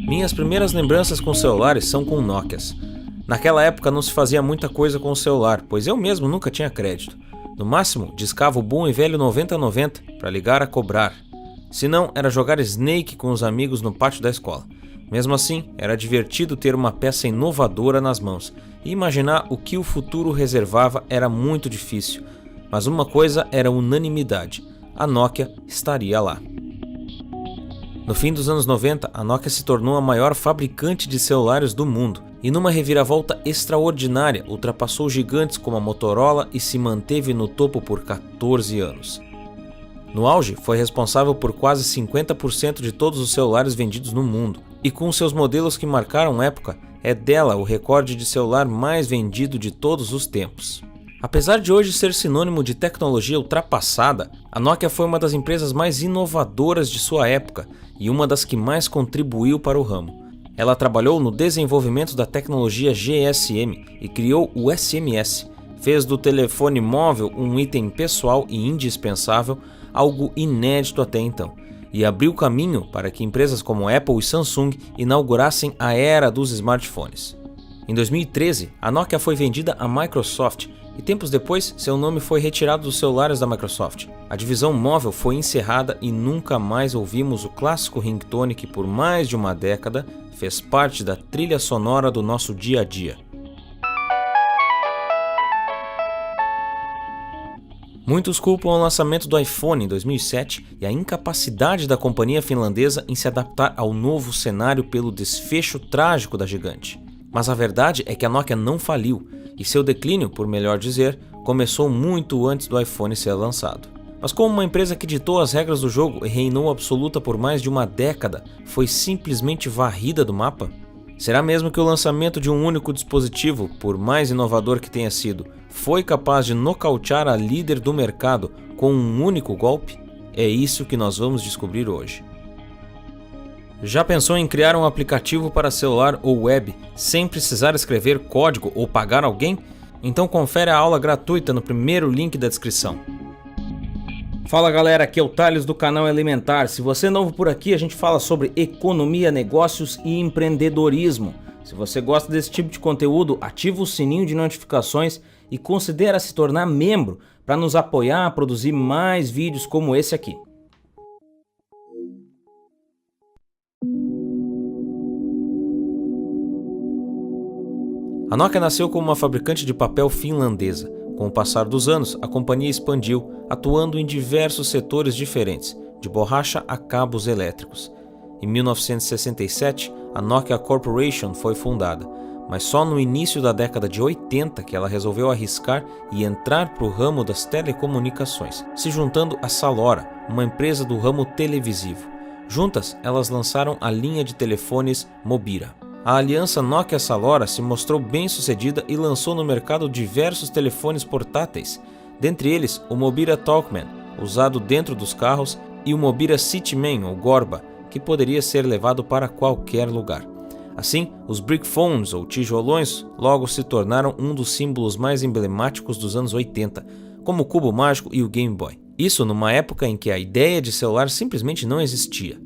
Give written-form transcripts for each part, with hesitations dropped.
Minhas primeiras lembranças com celulares são com Nokias. Naquela época não se fazia muita coisa com o celular, pois eu mesmo nunca tinha crédito. No máximo, discava o bom e velho 9090 para ligar a cobrar. Se não, era jogar Snake com os amigos no pátio da escola. Mesmo assim, era divertido ter uma peça inovadora nas mãos, e imaginar o que o futuro reservava era muito difícil. Mas uma coisa era unanimidade: a Nokia estaria lá. No fim dos anos 90, a Nokia se tornou a maior fabricante de celulares do mundo e numa reviravolta extraordinária ultrapassou gigantes como a Motorola e se manteve no topo por 14 anos. No auge, foi responsável por quase 50% de todos os celulares vendidos no mundo e com seus modelos que marcaram época, é dela o recorde de celular mais vendido de todos os tempos. Apesar de hoje ser sinônimo de tecnologia ultrapassada, a Nokia foi uma das empresas mais inovadoras de sua época e uma das que mais contribuiu para o ramo. Ela trabalhou no desenvolvimento da tecnologia GSM e criou o SMS, fez do telefone móvel um item pessoal e indispensável, algo inédito até então, e abriu caminho para que empresas como Apple e Samsung inaugurassem a era dos smartphones. Em 2013, a Nokia foi vendida à Microsoft e tempos depois seu nome foi retirado dos celulares da Microsoft. A divisão móvel foi encerrada e nunca mais ouvimos o clássico ringtone que por mais de uma década fez parte da trilha sonora do nosso dia a dia. Muitos culpam o lançamento do iPhone em 2007 e a incapacidade da companhia finlandesa em se adaptar ao novo cenário pelo desfecho trágico da gigante. Mas a verdade é que a Nokia não faliu e seu declínio, por melhor dizer, começou muito antes do iPhone ser lançado. Mas como uma empresa que ditou as regras do jogo e reinou absoluta por mais de uma década, foi simplesmente varrida do mapa? Será mesmo que o lançamento de um único dispositivo, por mais inovador que tenha sido, foi capaz de nocautear a líder do mercado com um único golpe? É isso que nós vamos descobrir hoje. Já pensou em criar um aplicativo para celular ou web sem precisar escrever código ou pagar alguém? Então confere a aula gratuita no primeiro link da descrição. Fala galera, aqui é o Thales do canal Elementar. Se você é novo por aqui, a gente fala sobre economia, negócios e empreendedorismo. Se você gosta desse tipo de conteúdo, ativa o sininho de notificações e considera se tornar membro para nos apoiar a produzir mais vídeos como esse aqui. A Nokia nasceu como uma fabricante de papel finlandesa. Com o passar dos anos, a companhia expandiu, atuando em diversos setores diferentes, de borracha a cabos elétricos. Em 1967, a Nokia Corporation foi fundada, mas só no início da década de 80 que ela resolveu arriscar e entrar para o ramo das telecomunicações, se juntando à Salora, uma empresa do ramo televisivo. Juntas, elas lançaram a linha de telefones Mobira. A aliança Nokia-Salora se mostrou bem sucedida e lançou no mercado diversos telefones portáteis, dentre eles o Mobira Talkman, usado dentro dos carros, e o Mobira Cityman ou Gorba, que poderia ser levado para qualquer lugar. Assim, os brick phones ou tijolões logo se tornaram um dos símbolos mais emblemáticos dos anos 80, como o cubo mágico e o Game Boy. Isso numa época em que a ideia de celular simplesmente não existia.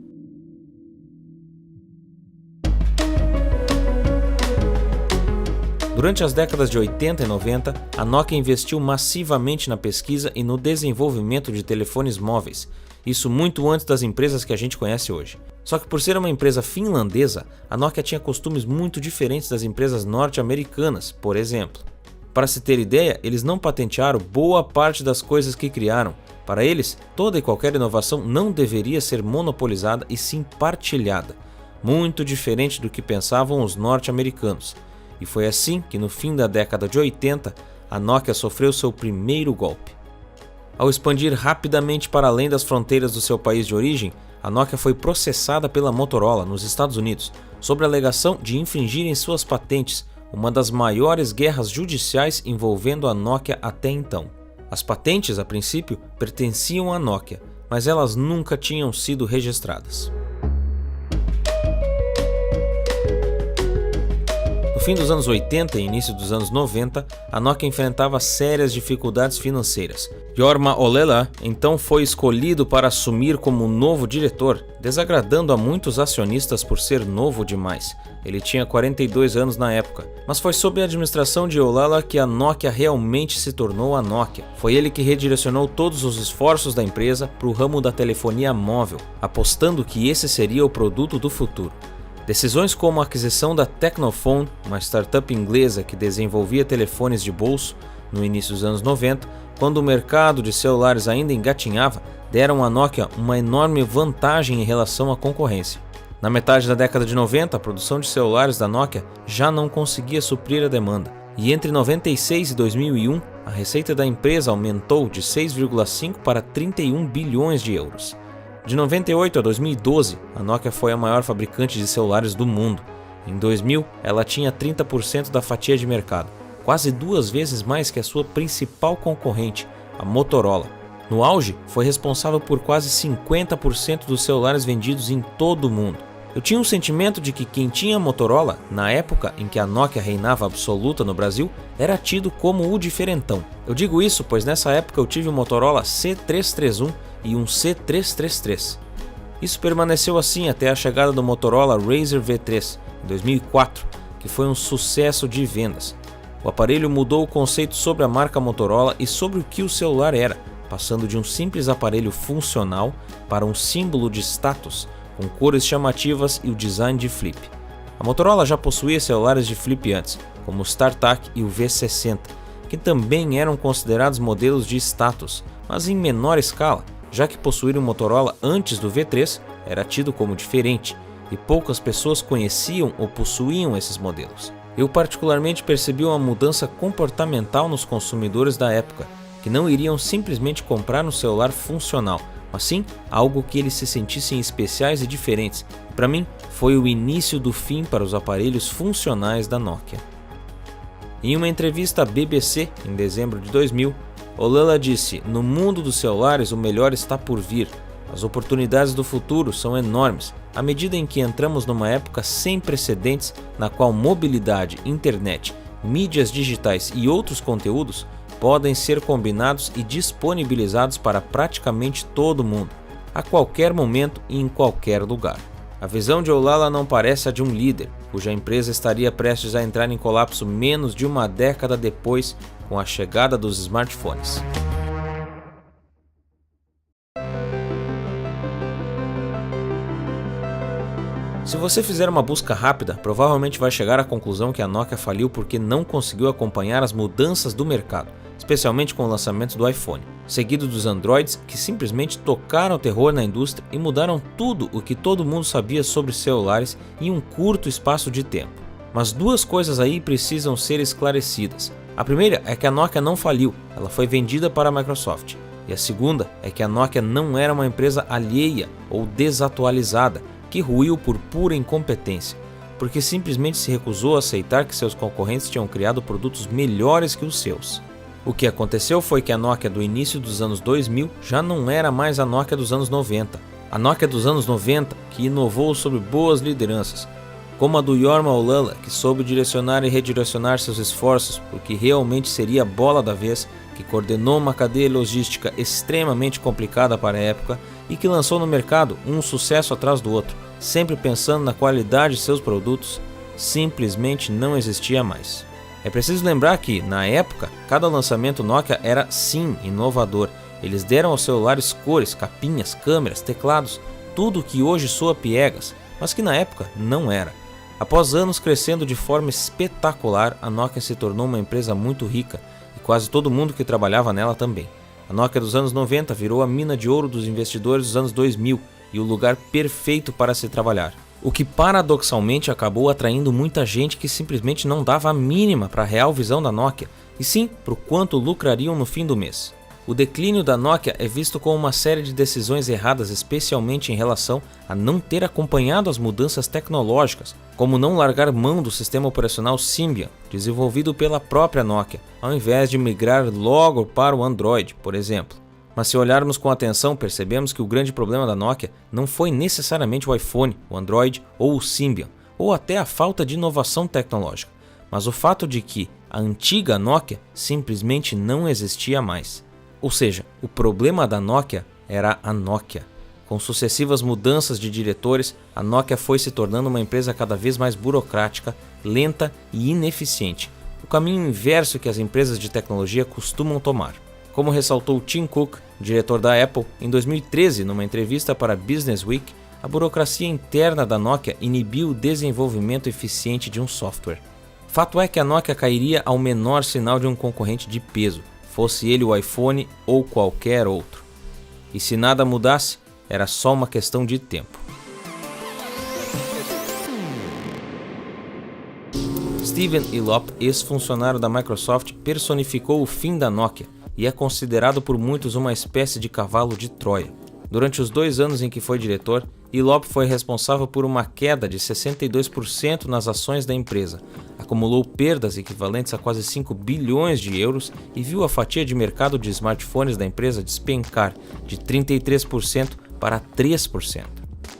Durante as décadas de 80 e 90, a Nokia investiu massivamente na pesquisa e no desenvolvimento de telefones móveis, isso muito antes das empresas que a gente conhece hoje. Só que por ser uma empresa finlandesa, a Nokia tinha costumes muito diferentes das empresas norte-americanas, por exemplo. Para se ter ideia, eles não patentearam boa parte das coisas que criaram. Para eles, toda e qualquer inovação não deveria ser monopolizada e sim partilhada, muito diferente do que pensavam os norte-americanos. E foi assim que no fim da década de 80, a Nokia sofreu seu primeiro golpe. Ao expandir rapidamente para além das fronteiras do seu país de origem, a Nokia foi processada pela Motorola nos Estados Unidos sobre a alegação de infringirem suas patentes, uma das maiores guerras judiciais envolvendo a Nokia até então. As patentes, a princípio, pertenciam à Nokia, mas elas nunca tinham sido registradas. No fim dos anos 80 e início dos anos 90, a Nokia enfrentava sérias dificuldades financeiras. Jorma Ollila então foi escolhido para assumir como novo diretor, desagradando a muitos acionistas por ser novo demais. Ele tinha 42 anos na época, mas foi sob a administração de Ollila que a Nokia realmente se tornou a Nokia. Foi ele que redirecionou todos os esforços da empresa para o ramo da telefonia móvel, apostando que esse seria o produto do futuro. Decisões como a aquisição da Tecnophone, uma startup inglesa que desenvolvia telefones de bolso, no início dos anos 90, quando o mercado de celulares ainda engatinhava, deram à Nokia uma enorme vantagem em relação à concorrência. Na metade da década de 90, a produção de celulares da Nokia já não conseguia suprir a demanda, e entre 96 e 2001, a receita da empresa aumentou de 6,5 para 31 bilhões de euros. De 98 a 2012, a Nokia foi a maior fabricante de celulares do mundo. Em 2000, ela tinha 30% da fatia de mercado, quase 2 vezes mais que a sua principal concorrente, a Motorola. No auge, foi responsável por quase 50% dos celulares vendidos em todo o mundo. Eu tinha um sentimento de que quem tinha Motorola, na época em que a Nokia reinava absoluta no Brasil, era tido como o diferentão. Eu digo isso pois nessa época eu tive um Motorola C331 e um C333. Isso permaneceu assim até a chegada do Motorola Razr V3, em 2004, que foi um sucesso de vendas. O aparelho mudou o conceito sobre a marca Motorola e sobre o que o celular era, passando de um simples aparelho funcional para um símbolo de status, com cores chamativas e o design de flip. A Motorola já possuía celulares de flip antes, como o StarTAC e o V60, que também eram considerados modelos de status, mas em menor escala, já que possuir um Motorola antes do V3 era tido como diferente, e poucas pessoas conheciam ou possuíam esses modelos. Eu particularmente percebi uma mudança comportamental nos consumidores da época, que não iriam simplesmente comprar um celular funcional, mas sim algo que eles se sentissem especiais e diferentes. Para mim, foi o início do fim para os aparelhos funcionais da Nokia. Em uma entrevista à BBC, em dezembro de 2000, Ollila disse: "No mundo dos celulares, o melhor está por vir. As oportunidades do futuro são enormes, à medida em que entramos numa época sem precedentes na qual mobilidade, internet, mídias digitais e outros conteúdos podem ser combinados e disponibilizados para praticamente todo mundo, a qualquer momento e em qualquer lugar." A visão de Ollila não parece a de um líder, cuja empresa estaria prestes a entrar em colapso menos de uma década depois, com a chegada dos smartphones. Se você fizer uma busca rápida, provavelmente vai chegar à conclusão que a Nokia faliu porque não conseguiu acompanhar as mudanças do mercado, especialmente com o lançamento do iPhone, seguido dos Androids que simplesmente tocaram o terror na indústria e mudaram tudo o que todo mundo sabia sobre celulares em um curto espaço de tempo. Mas 2 coisas aí precisam ser esclarecidas. A primeira é que a Nokia não faliu, ela foi vendida para a Microsoft. E a segunda é que a Nokia não era uma empresa alheia ou desatualizada, que ruiu por pura incompetência, porque simplesmente se recusou a aceitar que seus concorrentes tinham criado produtos melhores que os seus. O que aconteceu foi que a Nokia do início dos anos 2000 já não era mais a Nokia dos anos 90. A Nokia dos anos 90 que inovou sob boas lideranças, como a do Jorma Ollila, que soube direcionar e redirecionar seus esforços porque realmente seria a bola da vez, que coordenou uma cadeia logística extremamente complicada para a época e que lançou no mercado um sucesso atrás do outro, sempre pensando na qualidade de seus produtos, simplesmente não existia mais. É preciso lembrar que, na época, cada lançamento Nokia era sim inovador. Eles deram aos celulares cores, capinhas, câmeras, teclados, tudo o que hoje soa piegas, mas que na época não era. Após anos crescendo de forma espetacular, a Nokia se tornou uma empresa muito rica e quase todo mundo que trabalhava nela também. A Nokia dos anos 90 virou a mina de ouro dos investidores dos anos 2000 e o lugar perfeito para se trabalhar. O que paradoxalmente acabou atraindo muita gente que simplesmente não dava a mínima para a real visão da Nokia, e sim para o quanto lucrariam no fim do mês. O declínio da Nokia é visto como uma série de decisões erradas, especialmente em relação a não ter acompanhado as mudanças tecnológicas, como não largar mão do sistema operacional Symbian, desenvolvido pela própria Nokia, ao invés de migrar logo para o Android, por exemplo. Mas se olharmos com atenção, percebemos que o grande problema da Nokia não foi necessariamente o iPhone, o Android ou o Symbian, ou até a falta de inovação tecnológica, mas o fato de que a antiga Nokia simplesmente não existia mais. Ou seja, o problema da Nokia era a Nokia. Com sucessivas mudanças de diretores, a Nokia foi se tornando uma empresa cada vez mais burocrática, lenta e ineficiente, o caminho inverso que as empresas de tecnologia costumam tomar. Como ressaltou Tim Cook, diretor da Apple, em 2013, numa entrevista para Business Week, a burocracia interna da Nokia inibiu o desenvolvimento eficiente de um software. Fato é que a Nokia cairia ao menor sinal de um concorrente de peso, fosse ele o iPhone ou qualquer outro. E se nada mudasse, era só uma questão de tempo. Steven Elop, ex-funcionário da Microsoft, personificou o fim da Nokia e é considerado por muitos uma espécie de cavalo de Troia. Durante os 2 anos em que foi diretor, Elop foi responsável por uma queda de 62% nas ações da empresa, acumulou perdas equivalentes a quase 5 bilhões de euros e viu a fatia de mercado de smartphones da empresa despencar de 33% para 3%.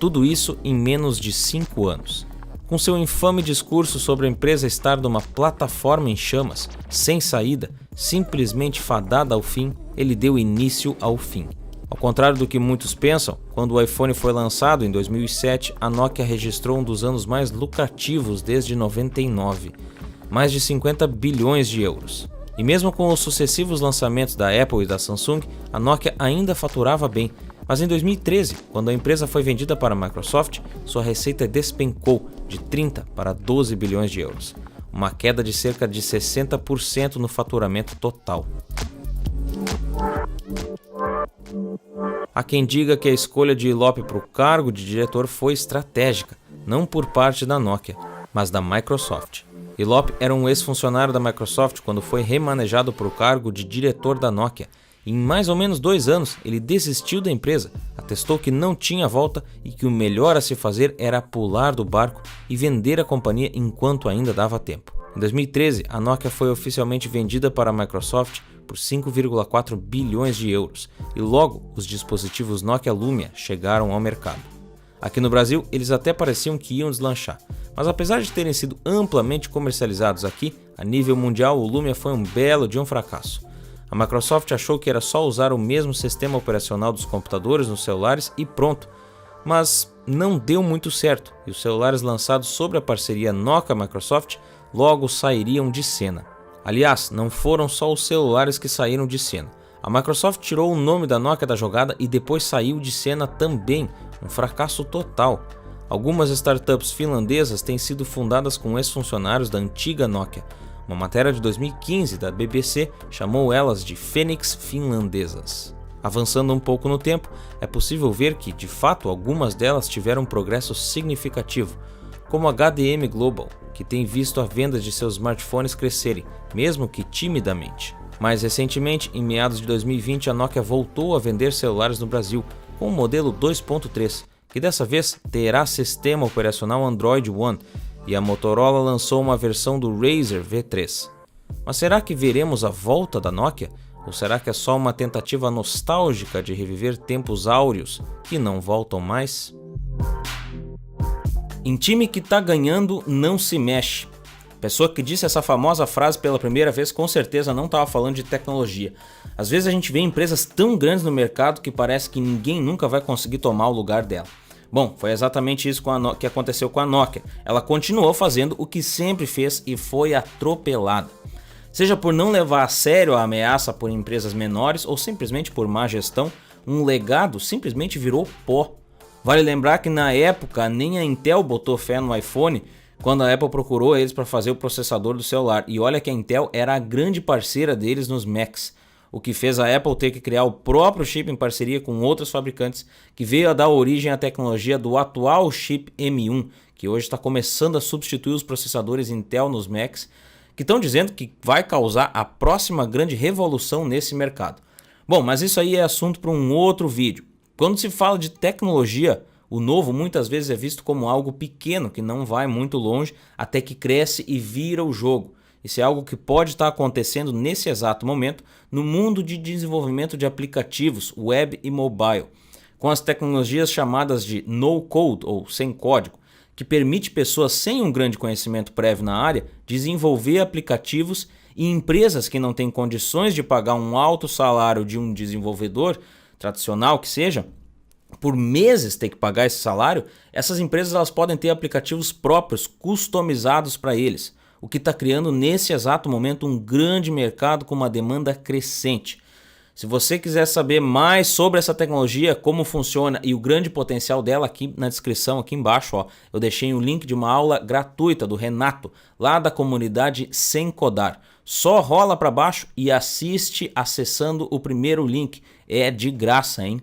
Tudo isso em menos de 5 anos. Com seu infame discurso sobre a empresa estar numa plataforma em chamas, sem saída, simplesmente fadada ao fim, ele deu início ao fim. Ao contrário do que muitos pensam, quando o iPhone foi lançado em 2007, a Nokia registrou um dos anos mais lucrativos desde 99, mais de 50 bilhões de euros. E mesmo com os sucessivos lançamentos da Apple e da Samsung, a Nokia ainda faturava bem, mas em 2013, quando a empresa foi vendida para a Microsoft, sua receita despencou de 30 para 12 bilhões de euros, uma queda de cerca de 60% no faturamento total. Há quem diga que a escolha de Elop para o cargo de diretor foi estratégica, não por parte da Nokia, mas da Microsoft. Elop era um ex-funcionário da Microsoft quando foi remanejado para o cargo de diretor da Nokia. Em mais ou menos 2 anos, ele desistiu da empresa, atestou que não tinha volta e que o melhor a se fazer era pular do barco e vender a companhia enquanto ainda dava tempo. Em 2013, a Nokia foi oficialmente vendida para a Microsoft por 5,4 bilhões de euros e logo os dispositivos Nokia Lumia chegaram ao mercado. Aqui no Brasil, eles até pareciam que iam deslanchar, mas apesar de terem sido amplamente comercializados aqui, a nível mundial o Lumia foi um belo de um fracasso. A Microsoft achou que era só usar o mesmo sistema operacional dos computadores nos celulares e pronto, mas não deu muito certo e os celulares lançados sob a parceria Nokia-Microsoft logo sairiam de cena. Aliás, não foram só os celulares que saíram de cena. A Microsoft tirou o nome da Nokia da jogada e depois saiu de cena também, um fracasso total. Algumas startups finlandesas têm sido fundadas com ex-funcionários da antiga Nokia. Uma matéria de 2015 da BBC chamou elas de Fênix finlandesas. Avançando um pouco no tempo, é possível ver que, de fato, algumas delas tiveram um progresso significativo, como a HDM Global, que tem visto a venda de seus smartphones crescerem, mesmo que timidamente. Mais recentemente, em meados de 2020, a Nokia voltou a vender celulares no Brasil, com o modelo 2.3, que dessa vez terá sistema operacional Android One, e a Motorola lançou uma versão do Razr V3. Mas será que veremos a volta da Nokia? Ou será que é só uma tentativa nostálgica de reviver tempos áureos que não voltam mais? Em time que tá ganhando, não se mexe. A pessoa que disse essa famosa frase pela primeira vez com certeza não estava falando de tecnologia. Às vezes a gente vê empresas tão grandes no mercado que parece que ninguém nunca vai conseguir tomar o lugar dela. Bom, foi exatamente isso que aconteceu com a Nokia. Ela continuou fazendo o que sempre fez e foi atropelada. Seja por não levar a sério a ameaça por empresas menores ou simplesmente por má gestão, um legado simplesmente virou pó. Vale lembrar que na época nem a Intel botou fé no iPhone quando a Apple procurou eles para fazer o processador do celular. E olha que a Intel era a grande parceira deles nos Macs, o que fez a Apple ter que criar o próprio chip em parceria com outros fabricantes, que veio a dar origem à tecnologia do atual chip M1, que hoje está começando a substituir os processadores Intel nos Macs, que estão dizendo que vai causar a próxima grande revolução nesse mercado. Bom, mas isso aí é assunto para um outro vídeo. Quando se fala de tecnologia, o novo muitas vezes é visto como algo pequeno, que não vai muito longe, até que cresce e vira o jogo. Isso é algo que pode estar acontecendo nesse exato momento no mundo de desenvolvimento de aplicativos web e mobile, com as tecnologias chamadas de no-code ou sem código, que permite pessoas sem um grande conhecimento prévio na área desenvolver aplicativos e empresas que não têm condições de pagar um alto salário de um desenvolvedor tradicional que seja, por meses ter que pagar esse salário, essas empresas elas podem ter aplicativos próprios, customizados para eles, o que está criando nesse exato momento um grande mercado com uma demanda crescente. Se você quiser saber mais sobre essa tecnologia, como funciona e o grande potencial dela, aqui na descrição, aqui embaixo, ó, eu deixei um link de uma aula gratuita do Renato, lá da comunidade Sem Codar. Só rola para baixo e assiste acessando o primeiro link. É de graça, hein?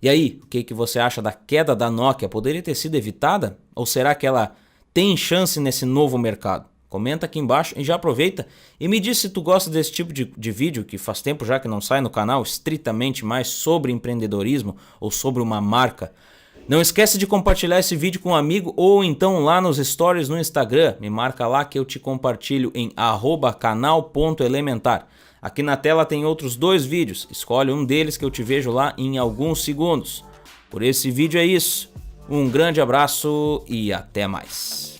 E aí, o que você acha da queda da Nokia? Poderia ter sido evitada? Ou será que ela tem chance nesse novo mercado? Comenta aqui embaixo e já aproveita e me diz se tu gosta desse tipo de vídeo, que faz tempo já que não sai no canal, estritamente mais sobre empreendedorismo ou sobre uma marca. Não esquece de compartilhar esse vídeo com um amigo ou então lá nos stories no Instagram. Me marca lá que eu te compartilho em @canal.elementar. Aqui na tela tem outros 2 vídeos, escolhe um deles que eu te vejo lá em alguns segundos. Por esse vídeo é isso, um grande abraço e até mais.